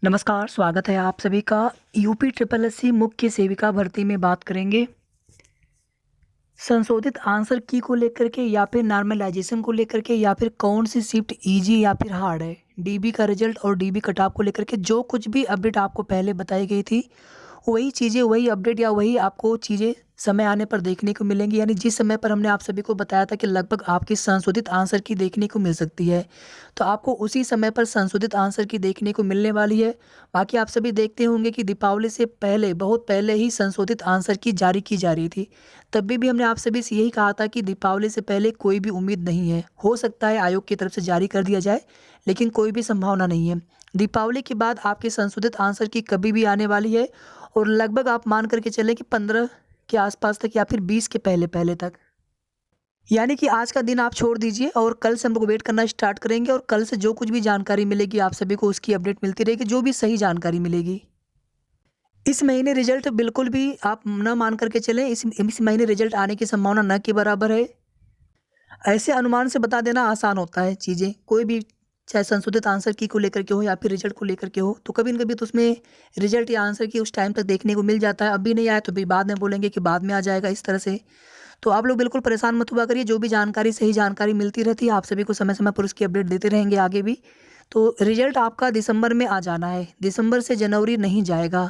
नमस्कार, स्वागत है आप सभी का। यूपी ट्रिपल एससी मुख्य सेविका भर्ती में बात करेंगे संशोधित आंसर की को लेकर के या फिर नॉर्मलाइजेशन को लेकर के या फिर कौन सी शिफ्ट इजी या फिर हार्ड है। डीबी का रिजल्ट और डीबी कट ऑफ को लेकर के जो कुछ भी अपडेट आपको पहले बताई गई थी वही चीज़ें, वही अपडेट या वही आपको चीज़ें समय आने पर देखने को मिलेंगी। यानी जिस समय पर हमने आप सभी को बताया था कि लगभग आपकी संशोधित आंसर की देखने को मिल सकती है, तो आपको उसी समय पर संशोधित आंसर की देखने को मिलने वाली है। बाकी आप सभी देखते होंगे कि दीपावली से पहले, बहुत पहले ही संशोधित आंसर की जारी की जा रही थी। तब भी हमने आप सभी से यही कहा था कि दीपावली से पहले कोई भी उम्मीद नहीं है। हो सकता है आयोग की तरफ से जारी कर दिया जाए, लेकिन कोई भी संभावना नहीं है। दीपावली के बाद आपके संशोधित आंसर की कभी भी आने वाली है और लगभग आप मान करके चलें कि 15 के आसपास तक या फिर 20 के पहले पहले तक। यानी कि आज का दिन आप छोड़ दीजिए और कल से हम लोग वेट करना स्टार्ट करेंगे और कल से जो कुछ भी जानकारी मिलेगी आप सभी को उसकी अपडेट मिलती रहेगी, जो भी सही जानकारी मिलेगी। इस महीने रिजल्ट बिल्कुल भी आप न मान करके चलें, इस महीने रिजल्ट आने की संभावना न के बराबर है। ऐसे अनुमान से बता देना आसान होता है चीज़ें, कोई भी चाहे संशोधित आंसर की को लेकर के हो या फिर रिजल्ट को लेकर के हो, तो कभी न कभी तो उसमें रिजल्ट या आंसर की उस टाइम तक देखने को मिल जाता है। अभी नहीं आया तो भी बाद में बोलेंगे कि बाद में आ जाएगा, इस तरह से। तो आप लोग बिल्कुल परेशान मत हुआ करिए, जो भी जानकारी सही जानकारी मिलती रहती है आप सभी को समय समय पर उसकी अपडेट देते रहेंगे आगे भी। तो रिजल्ट आपका दिसंबर में आ जाना है, दिसंबर से जनवरी नहीं जाएगा।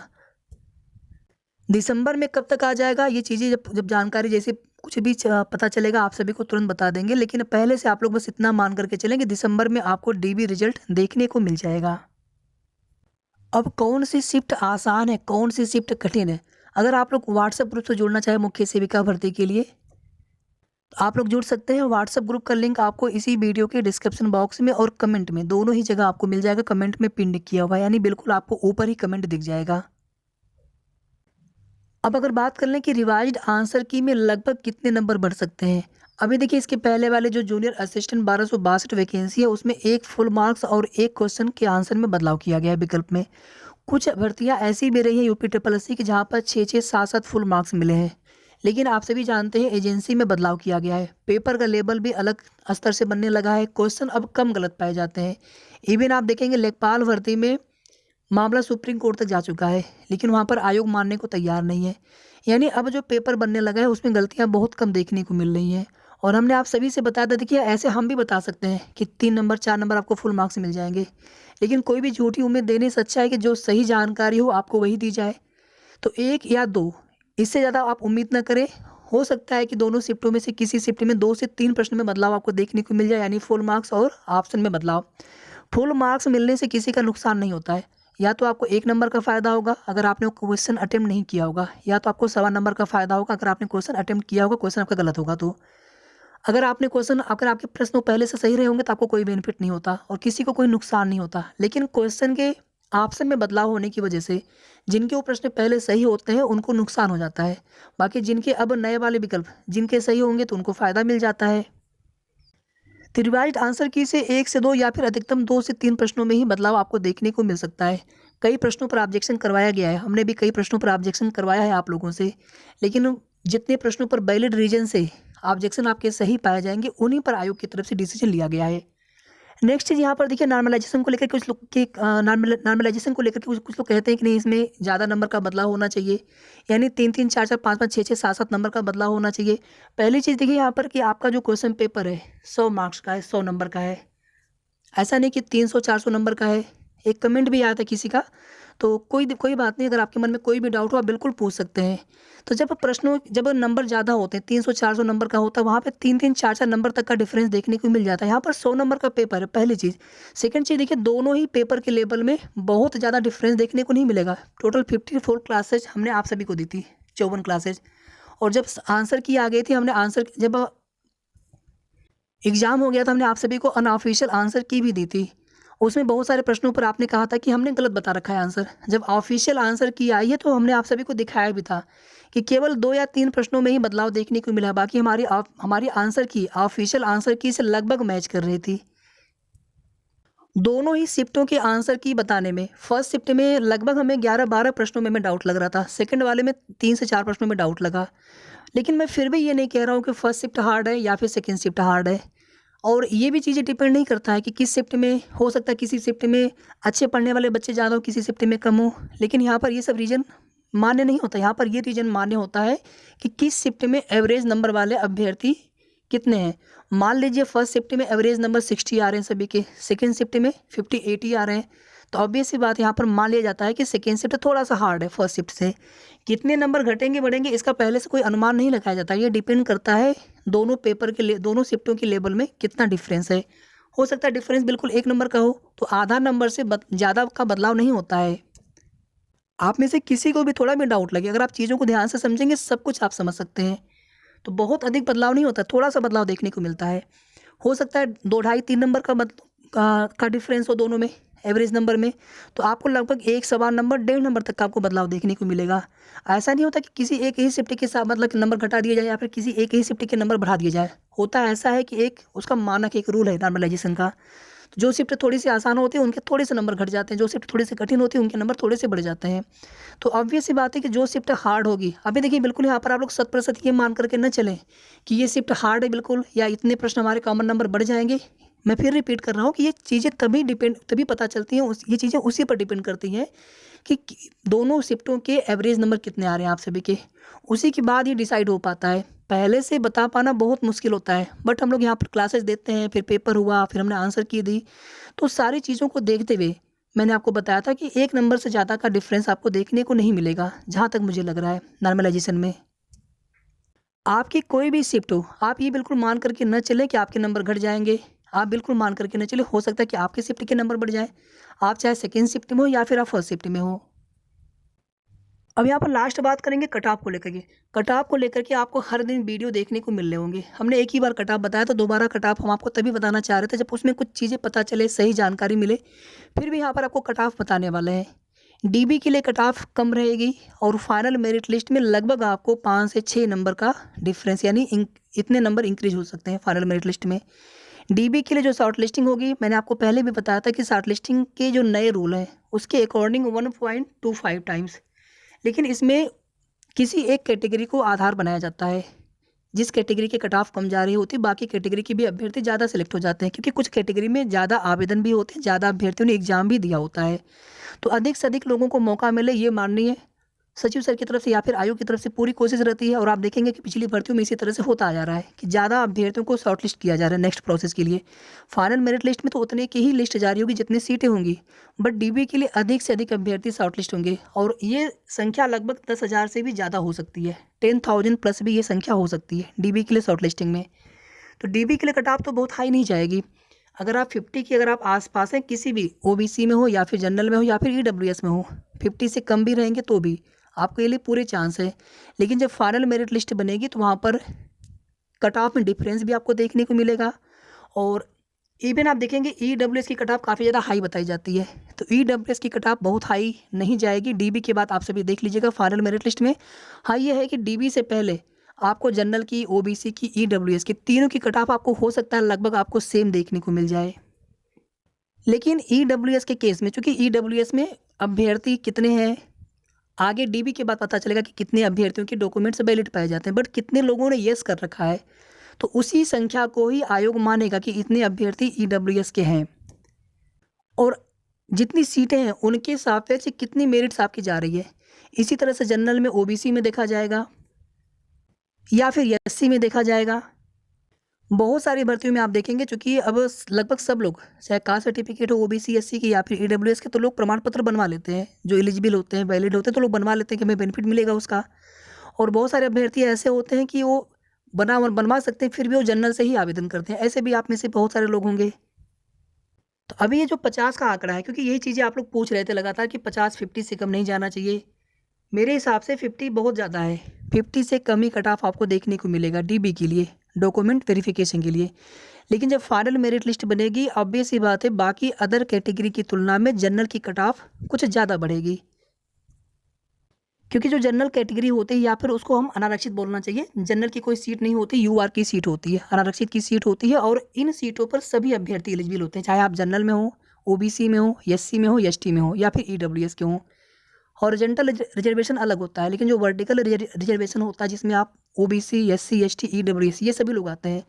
दिसंबर में कब तक आ जाएगा ये चीज़ें जब जब जानकारी जैसे कुछ भी पता चलेगा आप सभी को तुरंत बता देंगे, लेकिन पहले से आप लोग बस इतना मान करके चलें कि दिसंबर में आपको डीबी रिजल्ट देखने को मिल जाएगा। अब कौन सी शिफ्ट आसान है, कौन सी शिफ्ट कठिन है? अगर आप लोग व्हाट्सएप ग्रुप से जुड़ना चाहे मुख्य सेविका भर्ती के लिए, तो आप लोग जुड़ सकते हैं। व्हाट्सएप ग्रुप का लिंक आपको इसी वीडियो के डिस्क्रिप्शन बॉक्स में और कमेंट में, दोनों ही जगह आपको मिल जाएगा। कमेंट में पिन किया हुआ है, यानी बिल्कुल आपको ऊपर ही कमेंट दिख जाएगा। अब अगर बात कर लें कि रिवाइज्ड आंसर की में लगभग कितने नंबर बढ़ सकते हैं। अभी देखिए इसके पहले वाले जो जूनियर असिस्टेंट 1262 वैकेंसी है उसमें एक फुल मार्क्स और एक क्वेश्चन के आंसर में बदलाव किया गया है विकल्प में। कुछ भर्तियां ऐसी भी रही हैं यूपी ट्रिपल एससी की जहां पर 6-6 7-7 फुल मार्क्स मिले हैं, लेकिन आप सभी जानते हैं एजेंसी में बदलाव किया गया है। पेपर का लेबल भी अलग स्तर से बनने लगा है, क्वेश्चन अब कम गलत पाए जाते हैं। इवन आप देखेंगे लेखपाल भर्ती में मामला सुप्रीम कोर्ट तक जा चुका है, लेकिन वहाँ पर आयोग मानने को तैयार नहीं है। यानी अब जो पेपर बनने लगा है उसमें गलतियाँ बहुत कम देखने को मिल रही हैं। और हमने आप सभी से बताया था, देखिए ऐसे हम भी बता सकते हैं कि 3 नंबर 4 नंबर आपको फुल मार्क्स मिल जाएंगे, लेकिन कोई भी झूठी उम्मीद देने से अच्छा है कि जो सही जानकारी हो आपको वही दी जाए। तो 1 या 2, इससे ज़्यादा आप उम्मीद ना करें। हो सकता है कि दोनों शिफ्टों में से किसी शिफ्ट में 2 से 3 प्रश्न में बदलाव आपको देखने को मिल जाए, यानी फुल मार्क्स और ऑप्शन में बदलाव। फुल मार्क्स मिलने से किसी का नुकसान नहीं होता है। या तो आपको 1 नंबर का फ़ायदा होगा अगर आपने क्वेश्चन अटेम्प्ट नहीं किया होगा, या तो आपको 1.25 नंबर का फ़ायदा होगा अगर आपने क्वेश्चन अटेम्प्ट किया होगा, क्वेश्चन आपका गलत होगा तो। अगर आपके प्रश्न पहले से सही रहे होंगे तो आपको कोई बेनिफिट नहीं होता और किसी को कोई नुकसान नहीं होता। लेकिन क्वेश्चन के ऑप्शन में बदलाव होने की वजह से जिनके वो प्रश्न पहले सही होते हैं उनको नुकसान हो जाता है। बाकी जिनके अब नए वाले विकल्प जिनके सही होंगे तो उनको फ़ायदा मिल जाता है। तो रिवाइज्ड आंसर की से 1 से 2 या फिर अधिकतम 2 से 3 प्रश्नों में ही बदलाव आपको देखने को मिल सकता है। कई प्रश्नों पर ऑब्जेक्शन करवाया गया है, हमने भी कई प्रश्नों पर ऑब्जेक्शन करवाया है आप लोगों से, लेकिन जितने प्रश्नों पर वैलिड रीजन से ऑब्जेक्शन आपके सही पाए जाएंगे उन्हीं पर आयोग की तरफ से डिसीजन लिया गया है। नेक्स्ट चीज़ यहाँ पर देखिए नॉर्मलाइजेशन को लेकर कुछ लोग के नॉर्मलाइजेशन को लेकर के कुछ लोग कहते हैं कि नहीं इसमें ज़्यादा नंबर का बदलाव होना चाहिए, यानी 3 3 4 4 5 5 6 6 7 7 नंबर का बदलाव होना चाहिए। पहली चीज़ देखिए यहाँ पर कि आपका जो क्वेश्चन पेपर है 100 मार्क्स का है, 100 नंबर का है। ऐसा नहीं कि 300 400 नंबर का है। एक कमेंट भी आया था किसी का, तो कोई बात नहीं, अगर आपके मन में कोई भी डाउट हो आप बिल्कुल पूछ सकते हैं। तो जब नंबर ज़्यादा होते हैं 300 400 नंबर का होता है वहाँ पे 3 3 4 4 नंबर तक का डिफरेंस देखने को मिल जाता है। यहाँ पर 100 नंबर का पेपर है, पहली चीज़। सेकंड चीज़ देखिए दोनों ही पेपर के लेवल में बहुत ज़्यादा डिफरेंस देखने को नहीं मिलेगा। टोटल 54 क्लासेज हमने आप सभी को दी थी, 54 क्लासेज। और जब आंसर की आ गई थी, हमने आंसर जब एग्ज़ाम हो गया था हमने आप सभी को अनऑफिशियल आंसर की भी दी थी। उसमें बहुत सारे प्रश्नों पर आपने कहा था कि हमने गलत बता रखा है आंसर। जब ऑफिशियल आंसर की आई है तो हमने आप सभी को दिखाया भी था कि केवल 2 या 3 प्रश्नों में ही बदलाव देखने को मिला, बाकी हमारी आंसर की ऑफिशियल आंसर की से लगभग मैच कर रही थी। दोनों ही शिफ्टों के आंसर की बताने में फर्स्ट शिफ्ट में लगभग हमें 11-12 प्रश्नों में डाउट लग रहा था, सेकंड वाले में 3 से 4 प्रश्नों में डाउट लगा। लेकिन मैं फिर भी ये नहीं कह रहा हूँ कि फर्स्ट शिफ्ट हार्ड है या फिर सेकंड शिफ्ट हार्ड है। और ये भी चीज़ें डिपेंड नहीं करता है कि किस शिफ्ट में, हो सकता है किसी शिफ्ट में अच्छे पढ़ने वाले बच्चे ज़्यादा हो, किसी शिफ्ट में कम हो, लेकिन यहाँ पर ये सब रीज़न मान्य नहीं होता। यहाँ पर ये रीज़न मान्य होता है कि किस शिफ्ट में एवरेज नंबर वाले अभ्यर्थी कितने हैं। मान लीजिए फर्स्ट शिफ्ट में एवरेज नंबर 60 आ रहे हैं सभी के, सेकेंड शिफ्ट में 50 80 आ रहे हैं, तो ऑब्वियस सी बात यहाँ पर मान लिया जाता है कि सेकेंड शिफ्ट थोड़ा सा हार्ड है फर्स्ट शिफ्ट से। कितने नंबर घटेंगे बढ़ेंगे इसका पहले से कोई अनुमान नहीं लगाया जाता, ये डिपेंड करता है दोनों पेपर के लिए, दोनों शिफ्टों के लेवल में कितना डिफरेंस है। हो सकता है डिफरेंस बिल्कुल 1 नंबर का हो, तो आधा नंबर से ज़्यादा का बदलाव नहीं होता है। आप में से किसी को भी थोड़ा भी डाउट लगे, अगर आप चीज़ों को ध्यान से समझेंगे सब कुछ आप समझ सकते हैं। तो बहुत अधिक बदलाव नहीं होता, थोड़ा सा बदलाव देखने को मिलता है। हो सकता है 2 ढाई 3 नंबर का डिफरेंस हो दोनों में, एवरेज नंबर में, तो आपको लगभग 1 सवा नंबर 1.5 नंबर तक का आपको बदलाव देखने को मिलेगा। ऐसा नहीं होता कि किसी एक ही शिफ्ट के साथ मतलब नंबर घटा दिया जाए या फिर किसी एक ही शिफ्ट के नंबर बढ़ा दिया जाए। होता ऐसा है कि एक उसका मानक एक रूल है नॉर्मलाइजेशन का। जो शिफ्ट थोड़ी सी आसान होती है उनके थोड़े से नंबर घट जाते हैं, जो शिफ्ट थोड़ी सी कठिन होती है उनके नंबर थोड़े से बढ़ जाते हैं। तो ऑब्वियस सी बात है कि जो शिफ्ट हार्ड होगी, अभी देखिए बिल्कुल यहाँ पर आप लोग 100% ये मान करके न चलें कि ये शिफ्ट हार्ड है बिल्कुल, या इतने प्रश्न हमारे कॉमन नंबर बढ़ जाएंगे। मैं फिर रिपीट कर रहा हूँ कि ये चीज़ें तभी पता चलती हैं, ये चीज़ें उसी पर डिपेंड करती हैं कि दोनों शिफ्टों के एवरेज नंबर कितने आ रहे हैं आप सभी के, उसी के बाद ये डिसाइड हो पाता है। पहले से बता पाना बहुत मुश्किल होता है, बट हम लोग यहाँ पर क्लासेस देते हैं, फिर पेपर हुआ, फिर हमने आंसर की दी, तो सारी चीज़ों को देखते हुए मैंने आपको बताया था कि 1 नंबर से ज़्यादा का डिफरेंस आपको देखने को नहीं मिलेगा, जहाँ तक मुझे लग रहा है नॉर्मलाइजेशन में। आपकी कोई भी शिफ्ट हो, आप ये बिल्कुल मान करके न चलें कि आपके नंबर घट जाएँगे। आप बिल्कुल मान करके न चलें, हो सकता है कि आपके शिफ्ट के नंबर बढ़ जाएँ। आप चाहे सेकंड शिफ्ट में हो या फिर आप फर्स्ट शिफ्ट में हो। अब यहाँ पर लास्ट बात करेंगे कट ऑफ को लेकर के। कट ऑफ को लेकर के आपको हर दिन वीडियो देखने को मिल रहे होंगे। हमने एक ही बार कट ऑफ बताया था, दोबारा कट ऑफ हम आपको तभी बताना चाह रहे थे जब उसमें कुछ चीज़ें पता चले, सही जानकारी मिले। फिर भी यहाँ पर आपको कट ऑफ बताने वाले हैं। डीबी के लिए कट ऑफ कम रहेगी और फाइनल मेरिट लिस्ट में लगभग आपको 5 से 6 नंबर का डिफरेंस, यानी इतने नंबर इंक्रीज हो सकते हैं फाइनल मेरिट लिस्ट में। डीबी के लिए जो शॉर्ट लिस्टिंग होगी, मैंने आपको पहले भी बताया था कि शॉर्ट लिस्टिंग के जो नए रूल हैं उसके अकॉर्डिंग 1.25 टाइम्स, लेकिन इसमें किसी एक कैटेगरी को आधार बनाया जाता है। जिस कैटेगरी के कट ऑफ कम जा रही होती है, बाकी कैटेगरी के भी अभ्यर्थी ज़्यादा सेलेक्ट हो जाते हैं, क्योंकि कुछ कैटेगरी में ज़्यादा आवेदन भी होते हैं, ज़्यादा अभ्यर्थियों ने एग्जाम भी दिया होता है। तो अधिक से अधिक लोगों को मौका मिले, ये माननीय सचिव सर की तरफ से या फिर आयोग की तरफ से पूरी कोशिश रहती है। और आप देखेंगे कि पिछली भर्तियों में इसी तरह से होता आ जा रहा है कि ज़्यादा अभ्यर्थियों को शॉर्ट लिस्ट किया जा रहा है नेक्स्ट प्रोसेस के लिए। फाइनल मेरिट लिस्ट में तो उतने की ही लिस्ट जारी होगी जितनी सीटें होंगी, बट डीबी के लिए अधिक से अधिक अभ्यर्थी शॉर्ट लिस्ट होंगे, और ये संख्या लगभग 10,000 से भी ज़्यादा हो सकती है। 10,000 प्लस भी ये संख्या हो सकती है डीबी के लिए शॉर्ट लिस्टिंग में। तो डीबी के लिए कट ऑफ तो बहुत हाई नहीं जाएगी। अगर आप 50 की, अगर आप आसपास हैं, किसी भी ओबीसी में हो या फिर जनरल में हो या फिर ईडब्ल्यूएस में हो, 50 से कम भी रहेंगे तो भी आपके लिए पूरे चांस है। लेकिन जब फाइनल मेरिट लिस्ट बनेगी तो वहाँ पर कट ऑफ में डिफरेंस भी आपको देखने को मिलेगा। और इवन आप देखेंगे ईडब्ल्यूएस की कट ऑफ काफ़ी ज़्यादा हाई बताई जाती है, तो ईडब्ल्यूएस की कट ऑफ बहुत हाई नहीं जाएगी। डीबी के बाद आप सभी देख लीजिएगा फाइनल मेरिट लिस्ट में। हाँ, ये है कि डीबी से पहले आपको जनरल की, ओबीसी की, ईडब्ल्यूएस की, तीनों की कट ऑफ आपको हो सकता है लगभग आपको सेम देखने को मिल जाए। लेकिन ईडब्ल्यूएस के केस में, चूंकि ईडब्ल्यूएस में अभ्यर्थी कितने हैं, आगे डीबी के बाद पता चलेगा कि कितने अभ्यर्थियों के डॉक्यूमेंट्स वैलिड पाए जाते हैं, बट कितने लोगों ने येस कर रखा है, तो उसी संख्या को ही आयोग मानेगा कि इतने अभ्यर्थी ईडब्ल्यूएस के हैं। और जितनी सीटें हैं उनके सापेक्ष कितनी मेरिट्स आपकी जा रही है। इसी तरह से जनरल में, ओबीसी में देखा जाएगा या फिर एससी में देखा जाएगा। बहुत सारी भर्तियों में आप देखेंगे, चूंकि अब लगभग सब लोग, चाहे कास्ट सर्टिफिकेट हो ओबीसी एससी की या फिर ईडब्ल्यूएस के, तो लोग प्रमाण पत्र बनवा लेते हैं, जो एलिजिबल होते हैं, वैलिड होते हैं, तो लोग बनवा लेते हैं कि हमें बेनिफिट मिलेगा उसका। और बहुत सारे अभ्यर्थी ऐसे होते हैं कि वो बनवा सकते हैं, फिर भी वो जनरल से ही आवेदन करते हैं। ऐसे भी आप में से बहुत सारे लोग होंगे। तो अभी ये जो 50 का आंकड़ा है, क्योंकि यही चीज़ें आप लोग पूछ रहे थे लगातार कि 50 से कम नहीं जाना चाहिए। मेरे हिसाब से 50 बहुत ज़्यादा है। 50 से कम ही कट ऑफ आपको देखने को मिलेगा डीबी के लिए, डॉक्यूमेंट वेरिफिकेशन के लिए। लेकिन जब फाइनल मेरिट लिस्ट बनेगी, ऑब्वियस सी बात है, बाकी अदर कैटेगरी की तुलना में जनरल की कट ऑफ कुछ ज़्यादा बढ़ेगी, क्योंकि जो जनरल कैटेगरी होती है, या फिर उसको हम अनारक्षित बोलना चाहिए, जनरल की कोई सीट नहीं होती, यूआर की सीट होती है, अनारक्षित की सीट होती है। और इन सीटों पर सभी अभ्यर्थी एलिजिबल होते हैं, चाहे आप जनरल में हो, ओबीसी में हो, एससी में हो, एसटी में हो या फिर ईडब्ल्यूएस के हों। हॉरिजॉन्टल रिजर्वेशन अलग होता है, लेकिन जो वर्टिकल रिजर्वेशन होता है, जिसमें आप ओबीसी, एससी, एसटी, ईडब्ल्यूएस ये सभी लोग आते हैं,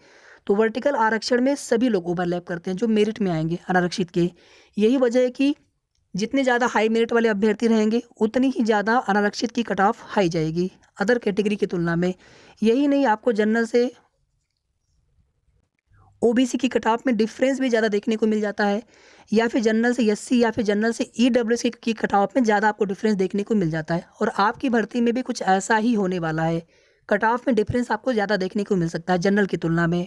तो वर्टिकल आरक्षण में सभी लोग ओवरलैप करते हैं जो मेरिट में आएंगे अनारक्षित के। यही वजह है कि जितने ज़्यादा हाई मेरिट वाले अभ्यर्थी रहेंगे उतनी ही ज़्यादा अनारक्षित की कट ऑफ हाई जाएगी अदर कैटेगरी की तुलना में। यही नहीं, आपको जनरल से ओबीसी की कट ऑफ में डिफरेंस भी ज़्यादा देखने को मिल जाता है, या फिर जनरल से एससी या फिर जनरल से ईडब्ल्यूएस की कट ऑफ में ज़्यादा आपको डिफरेंस देखने को मिल जाता है। और आपकी भर्ती में भी कुछ ऐसा ही होने वाला है, कट ऑफ में डिफरेंस आपको ज़्यादा देखने को मिल सकता है जनरल की तुलना में।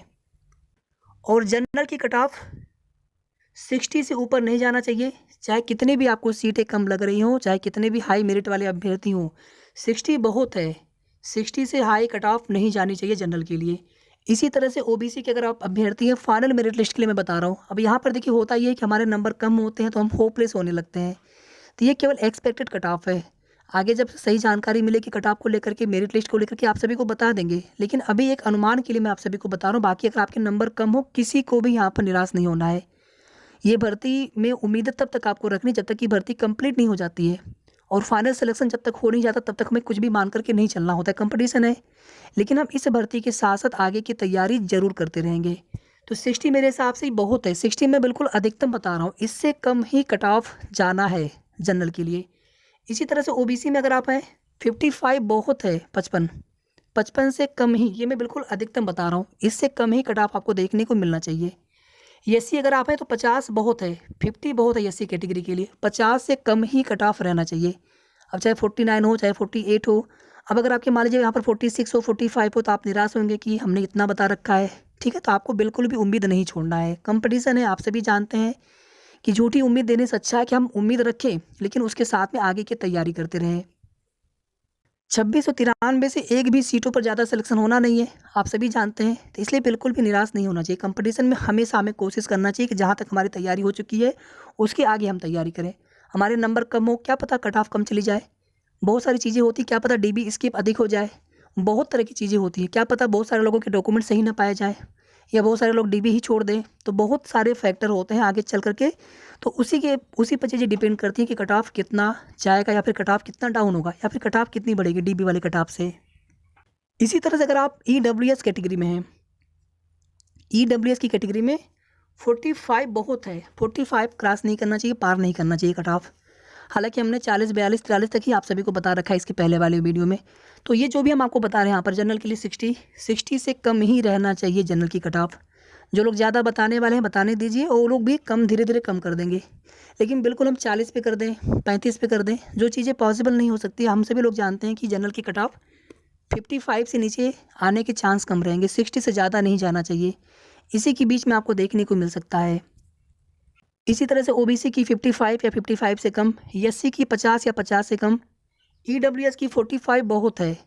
और जनरल की कट ऑफ 60 से ऊपर नहीं जाना चाहिए, चाहे कितने भी आपको सीटें कम लग रही हों, चाहे कितने भी हाई मेरिट वाले अभ्यर्थी हों। 60 बहुत है, 60 से हाई कट ऑफ नहीं जानी चाहिए जनरल के लिए। इसी तरह से ओबीसी के अगर आप अभ्यर्थी हैं, फाइनल मेरिट लिस्ट के लिए मैं बता रहा हूँ। अब यहाँ पर देखिए होता ये है कि हमारे नंबर कम होते हैं तो हम होपलेस होने लगते हैं, तो ये केवल एक्सपेक्टेड कट ऑफ है। आगे जब सही जानकारी मिलेगी कट ऑफ को लेकर के, मेरिट लिस्ट को लेकर के, आप सभी को बता देंगे। लेकिन अभी एक अनुमान के लिए मैं आप सभी को बता रहा हूँ। बाकी अगर आपके नंबर कम हो, किसी को भी यहाँ पर निराश नहीं होना है। ये भर्ती में उम्मीद तब तक आपको रखनी जब तक कि भर्ती कंप्लीट नहीं हो जाती है, और फाइनल सिलेक्शन जब तक हो नहीं जाता तब तक हमें कुछ भी मान करके नहीं चलना होता है। कंपटीशन है, लेकिन हम इस भर्ती के साथ साथ आगे की तैयारी जरूर करते रहेंगे। तो 60 मेरे हिसाब से ही बहुत है, 60 में बिल्कुल अधिकतम बता रहा हूँ, इससे कम ही कट ऑफ जाना है जनरल के लिए। इसी तरह से ओबीसी में अगर आप हैं 55 बहुत है, 55 से कम ही, ये मैं बिल्कुल अधिकतम बता रहा हूँ, इससे कम ही कट ऑफ आपको देखने को मिलना चाहिए। एससी अगर आप हैं तो 50 बहुत है, 50 बहुत है एससी कैटेगरी के लिए, 50 से कम ही कट ऑफ रहना चाहिए। अब चाहे 49 हो, चाहे 48 हो। अब अगर आपके मान लीजिए यहाँ पर 46 हो, 45 हो, तो आप निराश होंगे कि हमने इतना बता रखा है। ठीक है, तो आपको बिल्कुल भी उम्मीद नहीं छोड़ना है। कंपटीशन है, आप सभी जानते हैं कि झूठी उम्मीद देने से अच्छा है कि हम उम्मीद रखें लेकिन उसके साथ में आगे की तैयारी करते रहें। 2693 से एक भी सीटों पर ज़्यादा सिलेक्शन होना नहीं है, आप सभी जानते हैं। तो इसलिए बिल्कुल भी निराश नहीं होना चाहिए। कंपटीशन में हमेशा हमें कोशिश करना चाहिए कि जहाँ तक हमारी तैयारी हो चुकी है उसके आगे हम तैयारी करें। हमारे नंबर कम हो, क्या पता कट ऑफ कम चली जाए, बहुत सारी चीज़ें होती, क्या पता डीबी स्किप अधिक हो जाए, बहुत तरह की चीज़ें होती हैं। क्या पता बहुत सारे लोगों के डॉक्यूमेंट सही ना पाए जाए, या बहुत सारे लोग डीबी ही छोड़ दें। तो बहुत सारे फैक्टर होते हैं आगे चल करके, तो उसी पर चीज़ें डिपेंड करती हैं कि कट ऑफ कितना जाएगा, या फिर कट ऑफ कितना डाउन होगा, या फिर कट ऑफ कितनी बढ़ेगी डीबी वाले कट ऑफ से। इसी तरह से अगर आप ईडब्ल्यूएस कैटेगरी में हैं, ईडब्ल्यूएस की कैटेगरी में 45 बहुत है, 45 क्रॉस नहीं करना चाहिए, पार नहीं करना चाहिए कट ऑफ। हालांकि हमने 40, 42, 43 तक ही आप सभी को बता रखा है इसके पहले वाले वीडियो में। तो ये जो भी हम आपको बता रहे हैं यहाँ पर जनरल के लिए 60 से कम ही रहना चाहिए जनरल की कट ऑफ। जो लोग ज़्यादा बताने वाले हैं बताने दीजिए, और वो लोग भी कम धीरे धीरे कम कर देंगे। लेकिन बिल्कुल हम 40 पे कर दें, 35 पे कर दें, जो चीज़ें पॉसिबल नहीं हो सकती। हम सभी लोग जानते हैं कि जनरल की कट ऑफ 55 से नीचे आने के चांस कम रहेंगे, 60 से ज़्यादा नहीं जाना चाहिए, इसी के बीच में आपको देखने को मिल सकता है। इसी तरह से ओबीसी की 55 या 55 से कम, एससी की 50 या 50 से कम, ईडब्ल्यूएस की 45 बहुत है,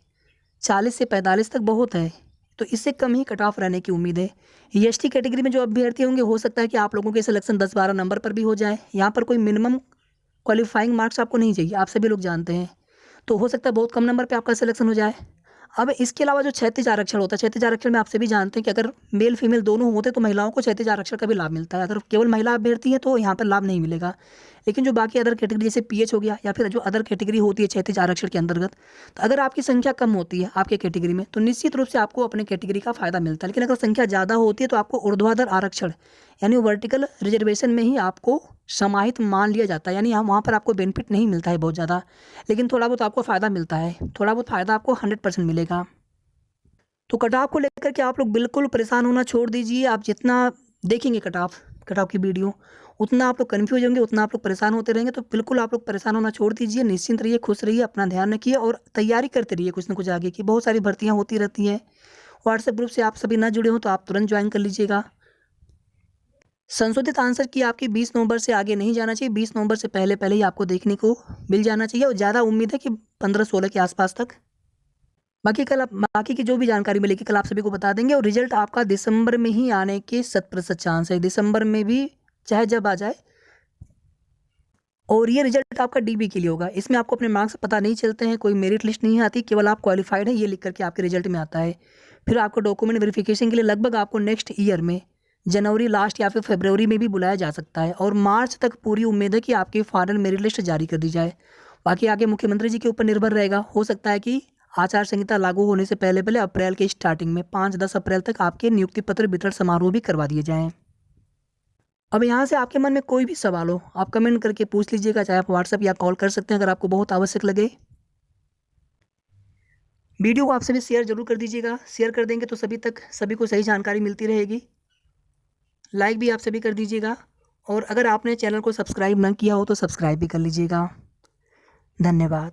40 से 45 तक बहुत है, तो इससे कम ही कट ऑफ रहने की उम्मीद है। एसटी कैटेगरी में जो अभ्यर्थी होंगे, हो सकता है कि आप लोगों के सिलेक्शन 10-12 नंबर पर भी हो जाए। यहाँ पर कोई मिनिमम क्वालिफाइंग मार्क्स आपको नहीं चाहिए, आप सभी लोग जानते हैं। तो हो सकता है बहुत कम नंबर पे आपका सिलेक्शन हो जाए। अब इसके अलावा जो क्षैतिज आरक्षण होता है, क्षैतिज आरक्षण में आप सभी जानते हैं कि अगर मेल फीमेल दोनों होते तो महिलाओं को क्षैतिज आरक्षण का भी लाभ मिलता है। अगर केवल महिला अभ्यर्थी है तो यहाँ पर लाभ नहीं मिलेगा। लेकिन जो बाकी अदर कैटेगरी जैसे पीएच हो गया, या फिर जो अदर कैटेगरी होती है क्षैतिज आरक्षण के अंतर्गत, तो अगर आपकी संख्या कम होती है आपके कैटेगरी में तो निश्चित रूप से आपको अपने कैटेगरी का फायदा मिलता है। लेकिन अगर संख्या ज़्यादा होती है तो आपको ऊर्ध्वाधर आरक्षण यानी वर्टिकल रिजर्वेशन में ही आपको समाहित मान लिया जाता है, यानी वहाँ पर आपको बेनिफिट नहीं मिलता है बहुत ज़्यादा, लेकिन थोड़ा बहुत आपको फ़ायदा मिलता है। थोड़ा बहुत फ़ायदा आपको 100% मिलेगा। तो कट ऑफ को लेकर के आप लोग बिल्कुल परेशान होना छोड़ दीजिए। आप जितना देखेंगे कट ऑफ की वीडियो, उतना आप लोग कन्फ्यूज होंगे, उतना आप लोग परेशान होते रहेंगे। तो बिल्कुल आप लोग परेशान होना छोड़ दीजिए, निश्चिंत रहिए, खुश रहिए, अपना ध्यान रखिए और तैयारी करते रहिए कुछ ना कुछ आगे की। बहुत सारी भर्तियाँ होती रहती हैं। व्हाट्सएप ग्रुप से आप सभी ना जुड़े हो तो आप तुरंत ज्वाइन कर लीजिएगा। संशोधित आंसर की आपकी 20 नवंबर से आगे नहीं जाना चाहिए, 20 नवंबर से पहले पहले ही आपको देखने को मिल जाना चाहिए, और ज़्यादा उम्मीद है कि 15-16 के आसपास तक। बाकी की जो भी जानकारी मिलेगी कल आप सभी को बता देंगे। और रिजल्ट आपका दिसंबर में ही आने के 100% चांस है, दिसंबर में भी चाहे जब आ जाए। और ये रिजल्ट आपका डीबी के लिए होगा, इसमें आपको अपने मार्क्स पता नहीं चलते हैं, कोई मेरिट लिस्ट नहीं आती, केवल आप क्वालिफाइड है ये लिख करके आपके रिजल्ट में आता है। फिर आपको डॉक्यूमेंट वेरिफिकेशन के लिए लगभग आपको नेक्स्ट ईयर में जनवरी लास्ट या फिर फरवरी में भी बुलाया जा सकता है, और मार्च तक पूरी उम्मीद है कि आपकी फाइनल मेरिट लिस्ट जारी कर दी जाए। बाकी आगे मुख्यमंत्री जी के ऊपर निर्भर रहेगा, हो सकता है कि आचार संहिता लागू होने से पहले पहले अप्रैल के स्टार्टिंग में 5-10 अप्रैल तक आपके नियुक्ति पत्र वितरण समारोह भी करवा दिए जाएँ। अब यहाँ से आपके मन में कोई भी सवाल हो, आप कमेंट करके पूछ लीजिएगा, चाहे आप व्हाट्सएप या कॉल कर सकते हैं अगर आपको बहुत आवश्यक लगे। वीडियो को आप सभी शेयर जरूर कर दीजिएगा, शेयर कर देंगे तो सभी को सही जानकारी मिलती रहेगी। लाइक भी आप सभी कर दीजिएगा, और अगर आपने चैनल को सब्सक्राइब न किया हो तो सब्सक्राइब भी कर लीजिएगा। धन्यवाद।